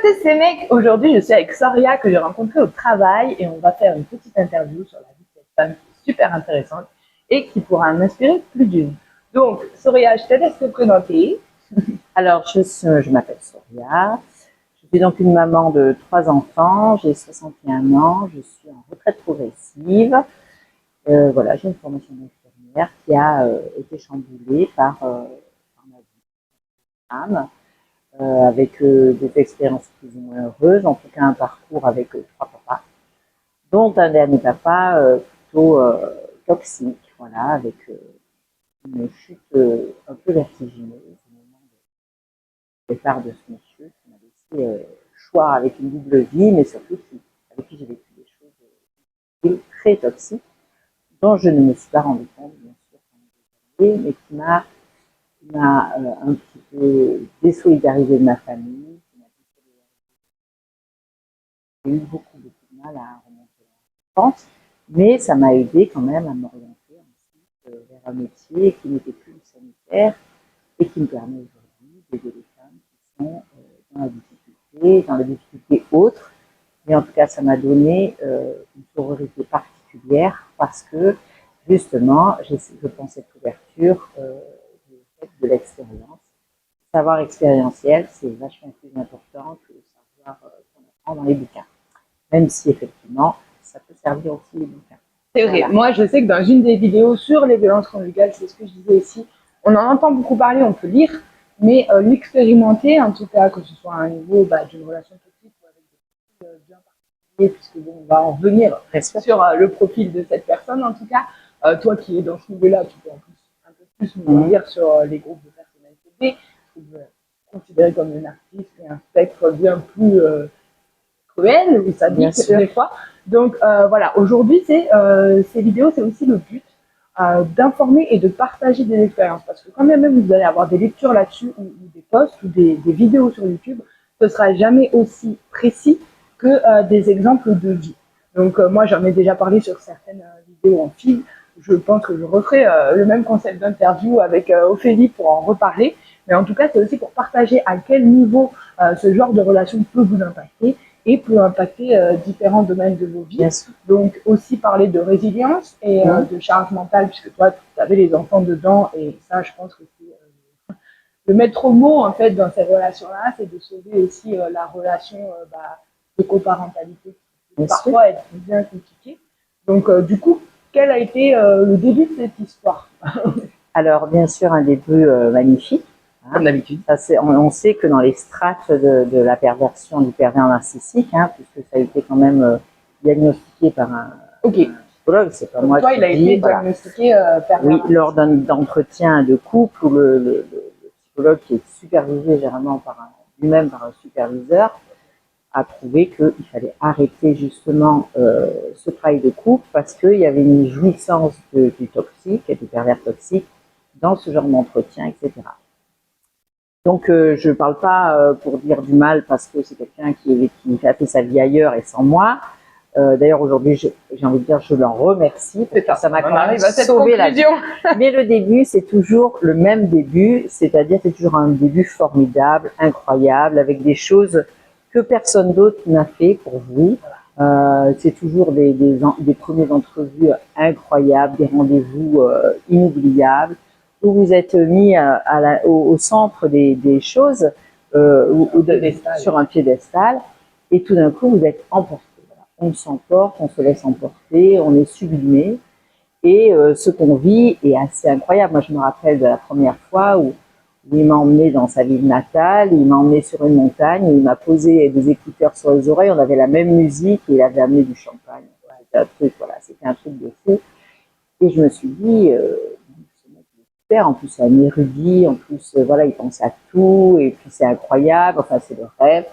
Salut ces mecs, aujourd'hui je suis avec Soria que j'ai rencontrée au travail et on va faire une petite interview sur la vie de cette femme qui est super intéressante et qui pourra en inspirer plus d'une. Donc Soria, je te laisse te présenter. Alors, je m'appelle Soria, je suis donc une maman de 3 enfants, j'ai 61 ans, je suis en retraite progressive. Voilà, j'ai une formation d'infirmière qui a été chamboulée par ma vie de femme, avec des expériences plus ou moins heureuses, en tout cas un parcours avec 3 papas, dont un dernier papa plutôt toxique, voilà, avec une chute un peu vertigineuse au moment de départ de ce monsieur qui m'a laissé choix avec une double vie, mais surtout avec qui j'ai vécu des choses très toxiques, dont je ne me suis pas rendu compte, bien sûr, mais qui m'a un petit peu désolidarisé de ma famille. J'ai eu beaucoup de mal à remonter l'enfance, mais ça m'a aidé quand même à m'orienter ensuite vers un métier qui n'était plus sanitaire et qui me permet aujourd'hui d'aider les femmes qui sont dans la difficulté autre. Mais en tout cas, ça m'a donné une sororité particulière parce que justement, je prends cette ouverture de l'expérience. Le savoir expérientiel, c'est vachement plus important que le savoir qu'on apprend dans les bouquins. Même si effectivement, ça peut servir aussi les bouquins. C'est vrai, voilà. Moi je sais que dans une des vidéos sur les violences conjugales, c'est ce que je disais aussi, on en entend beaucoup parler, on peut lire, mais l'expérimenter, en tout cas, que ce soit à un niveau d'une relation toxique ou avec des profils bien particuliers, puisque bon, on va en revenir sur le profil de cette personne, en tout cas, toi qui es dans ce milieu-là, tu peux en plus un peu plus nous dire sur les groupes de personnalité B, considérés comme un narcissiste et un spectre bien plus cruel ou sadique des fois. Donc voilà, aujourd'hui, ces vidéos, c'est aussi le but d'informer et de partager des expériences. Parce que quand même vous allez avoir des lectures là-dessus ou des posts ou des vidéos sur YouTube, ce ne sera jamais aussi précis que des exemples de vie. Donc moi, j'en ai déjà parlé sur certaines vidéos en fil. Je pense que je referai le même concept d'interview avec Ophélie pour en reparler. Mais en tout cas, c'est aussi pour partager à quel niveau ce genre de relation peut vous impacter et peut impacter différents domaines de vos vies. Donc aussi parler de résilience et de charge mentale, puisque toi, tu avais les enfants dedans, et ça, je pense que c'est de mettre au mot en fait dans ces relations-là, c'est de sauver aussi la relation de coparentalité qui parfois être bien compliquée. Donc du coup, quel a été le début de cette histoire? Alors bien sûr, un début magnifique. Comme d'habitude. On sait que dans les strates de la perversion du pervers narcissique, puisque ça a été quand même diagnostiqué par un psychologue, c'est pas donc moi toi, qui il a été diagnostiqué pervers. Oui, lors d'entretien de couple où le psychologue qui est supervisé généralement lui-même par un superviseur a prouvé qu'il fallait arrêter justement ce travail de couple parce qu'il y avait une jouissance du toxique et du pervers toxique dans ce genre d'entretien, etc. Donc je ne parle pas pour dire du mal parce que c'est quelqu'un qui a fait sa vie ailleurs et sans moi. D'ailleurs aujourd'hui j'ai envie de dire je l'en remercie parce que ça m'a quand même sauvé la vie. Mais le début c'est toujours le même début, c'est-à-dire c'est toujours un début formidable, incroyable, avec des choses que personne d'autre n'a fait pour vous. C'est toujours des premières entrevues incroyables, des rendez-vous inoubliables, où vous êtes mis au centre des choses, sur un piédestal, et tout d'un coup vous êtes emporté. Voilà. On s'emporte, on se laisse emporter, on est sublimé, et ce qu'on vit est assez incroyable. Moi je me rappelle de la première fois où il m'a emmené dans sa ville natale, il m'a emmené sur une montagne, il m'a posé des écouteurs sur les oreilles, on avait la même musique et il avait amené du champagne. C'était un truc de fou. Et je me suis dit, ce mec est super, en plus c'est un érudit, en plus il pense à tout, et puis c'est incroyable, enfin c'est le rêve.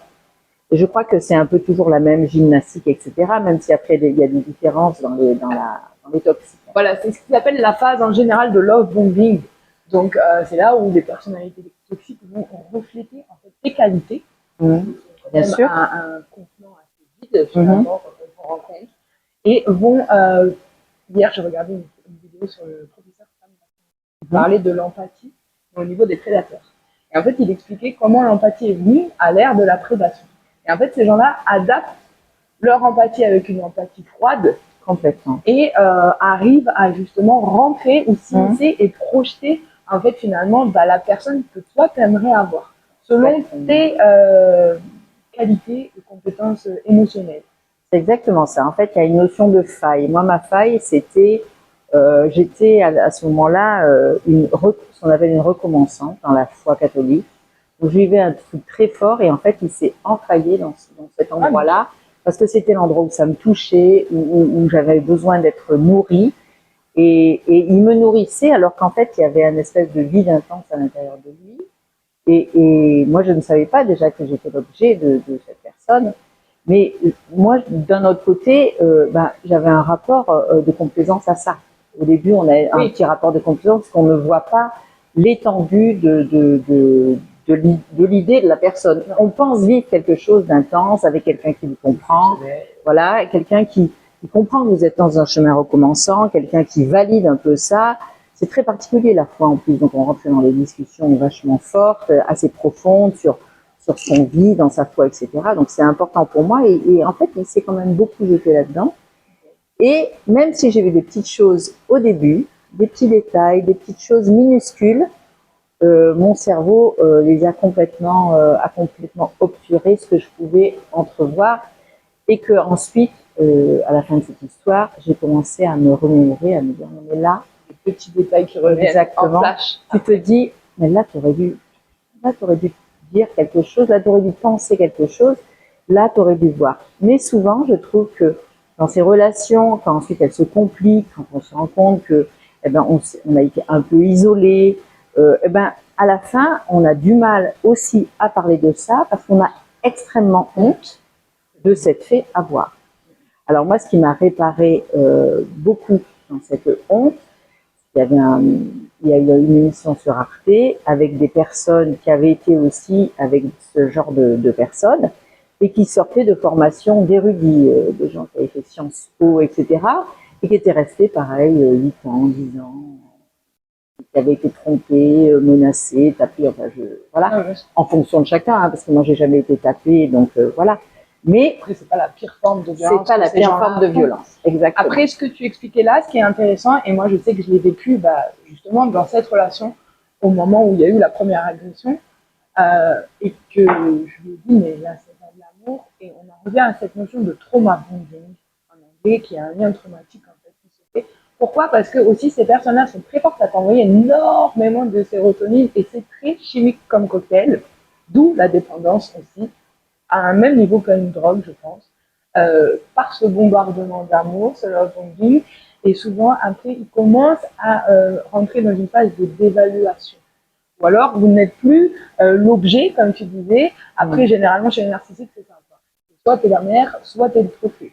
Et je crois que c'est un peu toujours la même gymnastique, etc., même si après il y a des différences dans les toxiques. Voilà, c'est ce qu'ils appellent la phase en général de love bombing. Donc c'est là où les personnalités toxiques vont refléter en fait tes qualités, bien sûr, un contenant assez vide finalement qu'on rencontre, et vont hier j'ai regardé une vidéo sur le professeur Sam qui parlait de l'empathie au niveau des prédateurs. Et en fait il expliquait comment l'empathie est venue à l'ère de la prédation. Et en fait, ces gens-là adaptent leur empathie avec une empathie froide Complètement. et arrivent à justement rentrer ou s'immiscer et projeter en fait finalement la personne que toi t'aimerais avoir selon tes qualités et compétences émotionnelles. C'est exactement ça. En fait, il y a une notion de faille. Moi, ma faille, c'était, j'étais à ce moment-là ce qu'on appelle une recommençante dans la foi catholique. Donc, je vivais un truc très fort et en fait, il s'est empaillé dans cet endroit-là parce que c'était l'endroit où ça me touchait, où j'avais besoin d'être nourrie. Et il me nourrissait alors qu'en fait, il y avait un espèce de vide intense à l'intérieur de lui. Et moi, je ne savais pas déjà que j'étais l'objet de cette personne. Mais moi, d'un autre côté, j'avais un rapport de complaisance à ça. Au début, on a un petit rapport de complaisance parce qu'on ne voit pas l'étendue de l'idée de la personne. On pense vivre quelque chose d'intense avec quelqu'un qui vous comprend, voilà, quelqu'un qui comprend que vous êtes dans un chemin recommençant, quelqu'un qui valide un peu ça. C'est très particulier la foi en plus, donc on rentre dans des discussions vachement fortes, assez profondes sur ce qu'on vit dans sa foi, etc. Donc c'est important pour moi et en fait il s'est quand même beaucoup jeté là-dedans. Et même si j'ai vu des petites choses au début, des petits détails, des petites choses minuscules, mon cerveau les a complètement obturé ce que je pouvais entrevoir et que ensuite, à la fin de cette histoire, j'ai commencé à me remémorer, à me dire non mais là, les petits détails qui reviennent en flash. Tu te dis mais là tu aurais dû dire quelque chose, là tu aurais dû penser quelque chose, là tu aurais dû voir. Mais souvent, je trouve que dans ces relations, quand ensuite elles se compliquent, quand on se rend compte que on a été un peu isolé, à la fin, on a du mal aussi à parler de ça parce qu'on a extrêmement honte de cette fait avoir. Alors moi, ce qui m'a réparé beaucoup dans cette honte, il y a eu une émission sur Arte avec des personnes qui avaient été aussi avec ce genre de personnes et qui sortaient de formations d'érudits, de gens qui avaient fait Sciences Po, etc. et qui étaient restés pareil 8 ans, 10 ans, qui avaient été trompés, menacés, tapés, voilà, en fonction de chacun, hein, parce que moi j'ai jamais été tapée, donc voilà. Mais après, c'est pas la pire forme de violence. C'est pas la pire forme de violence, exactement. Après, ce que tu expliquais là, ce qui est intéressant, et moi je sais que je l'ai vécu justement dans cette relation, au moment où il y a eu la première agression, et que je lui ai dit, mais là c'est pas de l'amour, et on en revient à cette notion de trauma bonding en anglais, qui est un lien traumatique en fait qui se fait. Pourquoi? Parce que aussi ces personnes-là sont très fortes à t'envoyer énormément de sérotonine, et c'est très chimique comme cocktail, d'où la dépendance aussi, à un même niveau qu'une drogue, je pense, par ce bombardement d'amour, ce love bombing, et souvent après ils commencent à rentrer dans une phase de dévaluation. Ou alors vous n'êtes plus l'objet, comme tu disais. Après, généralement chez les narcissiques, c'est sympa. Soit t'es la mère, soit t'es le trophée.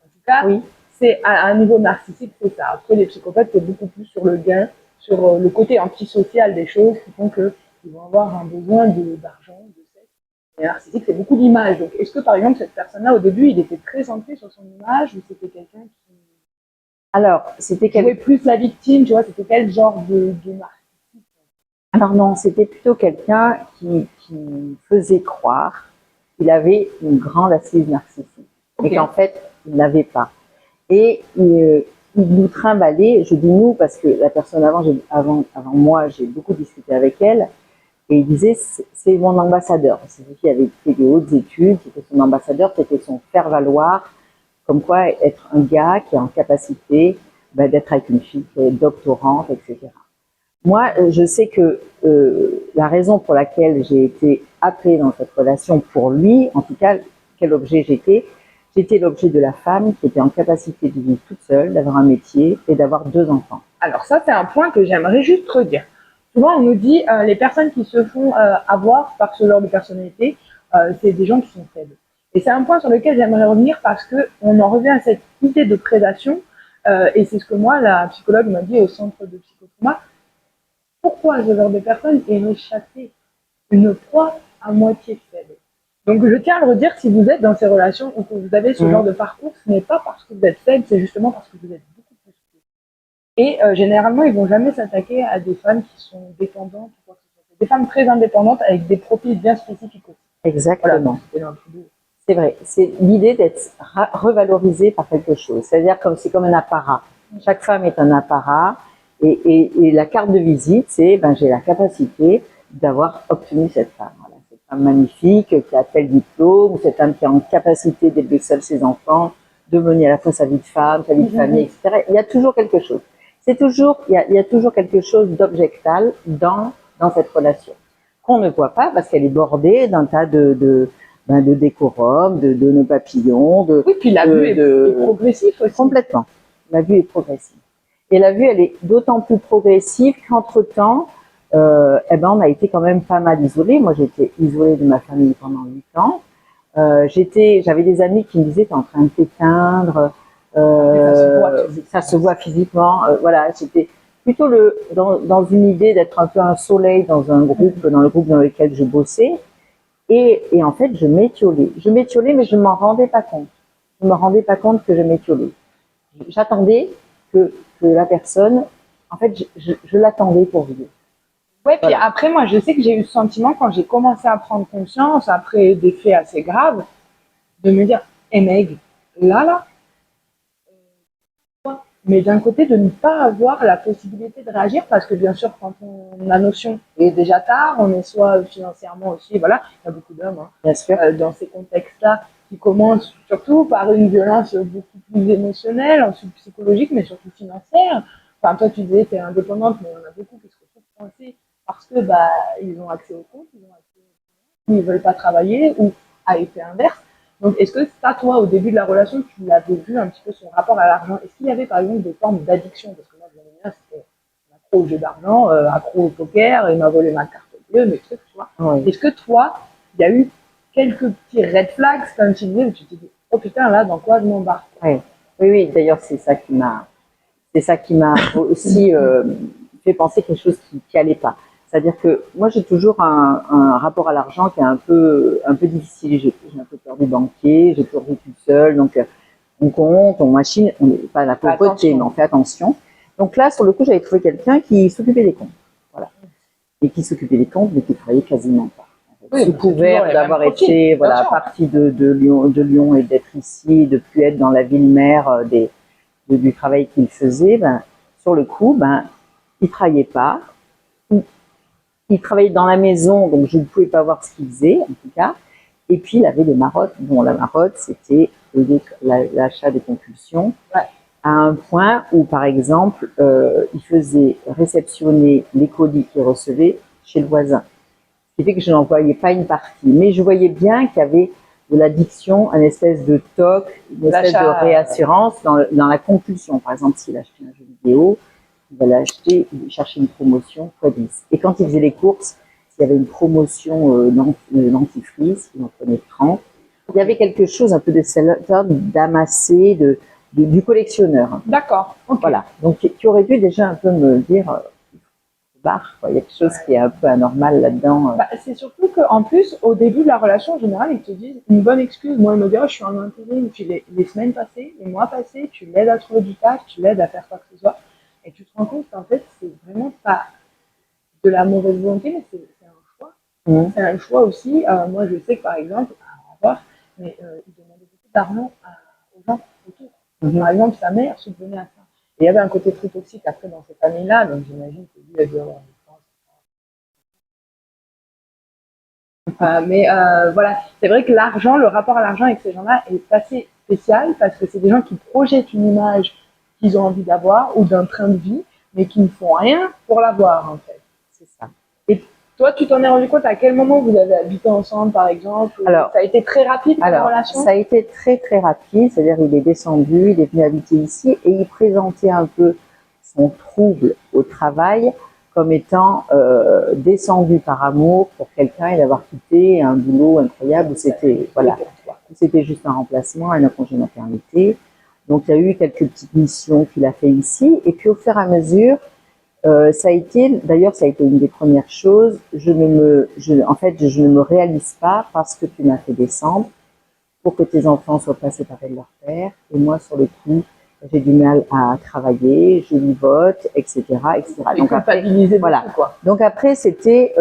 En tout cas, c'est à un niveau narcissique, c'est ça. Après, les psychopathes, c'est beaucoup plus sur le gain, sur le côté antisocial des choses qui font qu'ils vont avoir un besoin d'argent, de sexe. Et narcissique, c'est beaucoup d'image. Donc, est-ce que, par exemple, cette personne-là, au début, il était très centré sur son image ou c'était quelqu'un qui... Alors, c'était jouait plus la victime, tu vois, c'était quel genre de narcissique? Alors non, c'était plutôt quelqu'un qui faisait croire qu'il avait une grande assise narcissique, mais qu'en fait, il ne l'avait pas. Et il nous trimballait, je dis nous parce que la personne avant moi, j'ai beaucoup discuté avec elle, et il disait, c'est mon ambassadeur. C'est lui qui avait fait des hautes études, c'était son ambassadeur, c'était son faire-valoir, comme quoi être un gars qui est en capacité d'être avec une fille qui est doctorante, etc. Moi, je sais que la raison pour laquelle j'ai été appelée dans cette relation pour lui, en tout cas, quel objet j'étais l'objet de la femme qui était en capacité de vivre toute seule, d'avoir un métier et d'avoir 2 enfants. Alors ça, c'est un point que j'aimerais juste redire. Souvent, on nous dit les personnes qui se font avoir par ce genre de personnalité, c'est des gens qui sont faibles. Et c'est un point sur lequel j'aimerais revenir parce qu'on en revient à cette idée de prédation, et c'est ce que moi, la psychologue m'a dit au centre de psychotrauma. Pourquoi ce genre de personne est chasser une proie à moitié faible? Donc je tiens à le redire, si vous êtes dans ces relations ou que vous avez ce genre de parcours, ce n'est pas parce que vous êtes faible, c'est justement parce que vous êtes beaucoup plus faible. Et généralement, ils vont jamais s'attaquer à des femmes qui sont dépendantes ou quoi que ce soit. Des femmes très indépendantes avec des profils bien spécifiques aussi. Exactement. Voilà, C'est vrai, c'est l'idée d'être revalorisé par quelque chose. C'est-à-dire comme c'est comme un apparat. Chaque femme est un apparat et la carte de visite, c'est j'ai la capacité d'avoir obtenu cette femme. Voilà, cette femme magnifique qui a tel diplôme, ou cette femme qui est en capacité d'élever seule ses enfants, de mener à la fois sa vie de femme, sa vie de famille, etc. Il y a toujours quelque chose. Il y a toujours quelque chose d'objectal dans cette relation qu'on ne voit pas parce qu'elle est bordée d'un tas de décorum, de nœuds papillons. Oui, puis la vue est progressive aussi. Complètement. La vue est progressive. Et la vue, elle est d'autant plus progressive qu'entre-temps, on a été quand même pas mal isolés. Moi, j'étais isolée de ma famille pendant 8 ans. J'avais des amis qui me disaient, t'es en train de t'éteindre. Ça se voit physiquement. Voilà, j'étais plutôt dans une idée d'être un peu un soleil dans le groupe dans lequel je bossais. Et en fait, je m'étiolais. Mais je ne m'en rendais pas compte. Je ne me rendais pas compte que je m'étiolais. J'attendais que la personne, en fait, je l'attendais pour vivre. Ouais, puis après, moi, je sais que j'ai eu ce sentiment quand j'ai commencé à prendre conscience, après des faits assez graves, de me dire, Meg, là, mais d'un côté, de ne pas avoir la possibilité de réagir, parce que bien sûr, quand on a notion, il est déjà tard, on est soit financièrement aussi, voilà, il y a beaucoup d'hommes, bien sûr. Dans ces contextes-là, qui commencent surtout par une violence beaucoup plus émotionnelle, ensuite psychologique, mais surtout financière. Enfin, toi, tu disais, tu es indépendante, mais il y en a beaucoup qui se retrouvent coincés parce que ils ont accès au compte, ils ne veulent pas travailler, ou à effet inverse. Donc, est-ce que ça, toi, au début de la relation, tu l'avais vu un petit peu son rapport à l'argent? Est-ce qu'il y avait, par exemple, des formes d'addiction? Parce que moi, je me souviens, c'était accro au jeu d'argent, accro au poker, il m'a volé ma carte bleue, mes trucs, tu vois. Oui. Est-ce que toi, il y a eu quelques petits red flags, comme tu disais, où tu t'es dit, oh putain, là, dans quoi je m'embarque? Oui, d'ailleurs, c'est ça qui m'a aussi fait penser quelque chose qui allait pas. C'est-à-dire que moi, j'ai toujours un rapport à l'argent qui est un peu difficile. J'ai un peu peur des banquiers, j'ai toujours vécu seule, donc on compte, on machine, on n'est pas à la pauvreté, mais on fait attention. Donc là, sur le coup, j'avais trouvé quelqu'un qui s'occupait des comptes. Voilà. Et qui s'occupait des comptes, mais qui travaillait quasiment pas. Sous couvert d'avoir été partie de Lyon et d'être ici, de plus être dans la ville mère du travail qu'il faisait, sur le coup, il travaillait pas. Il travaillait dans la maison, donc je ne pouvais pas voir ce qu'il faisait, en tout cas. Et puis, il avait des marottes. Bon, la marotte, c'était l'achat des compulsions, à un point où, par exemple, il faisait réceptionner les colis qu'il recevait chez le voisin. Ce qui fait que je n'en voyais pas une partie. Mais je voyais bien qu'il y avait de l'addiction, une espèce de toc, une espèce de réassurance dans la compulsion. Par exemple, s'il achetait un jeu vidéo, il va l'acheter, il cherchait une promotion x10. Et quand il faisait les courses, s'il y avait une promotion dentifrice, il en prenait 30. Il y avait quelque chose un peu de d'amassé, du collectionneur. D'accord. Okay. Voilà. Donc, tu aurais dû déjà un peu me dire, il y a quelque chose qui est un peu anormal là-dedans. C'est surtout qu'en plus, au début de la relation, en général, ils te disent une bonne excuse. Moi, ils me disent, je suis en intérim, puis les semaines passées, les mois passés, tu l'aides à trouver du taf, tu l'aides à faire quoi que ce soit. Et tu te rends compte qu'en fait, c'est vraiment pas de la mauvaise volonté, mais c'est un choix. C'est un choix aussi. Moi, je sais que, par exemple, ils demandaient beaucoup d'argent aux gens autour. Par exemple, sa mère subvenait à ça. Et il y avait un côté très toxique après dans cette famille-là, donc j'imagine que lui a dû avoir mais voilà, c'est vrai que l'argent, le rapport à l'argent avec ces gens-là est assez spécial parce que c'est des gens qui projettent une image qu'ils ont envie d'avoir ou d'un train de vie, mais qui ne font rien pour l'avoir en fait. C'est ça. Et toi, tu t'en es rendu compte à quel moment vous avez habité ensemble, par exemple? Alors, ça a été très rapide la relation? Ça a été très très rapide, c'est-à-dire il est descendu, il est venu habiter ici et il présentait un peu son trouble au travail comme étant descendu par amour pour quelqu'un et d'avoir quitté un boulot incroyable où c'était juste un remplacement, un congé maternité. Donc il y a eu quelques petites missions qu'il a fait ici et puis au fur et à mesure, ça a été une des premières choses. Je ne me réalise pas parce que tu m'as fait descendre pour que tes enfants soient pas séparés de leur père et moi sur le coup j'ai du mal à travailler, je lui vote, etc., etc. Donc après, c'était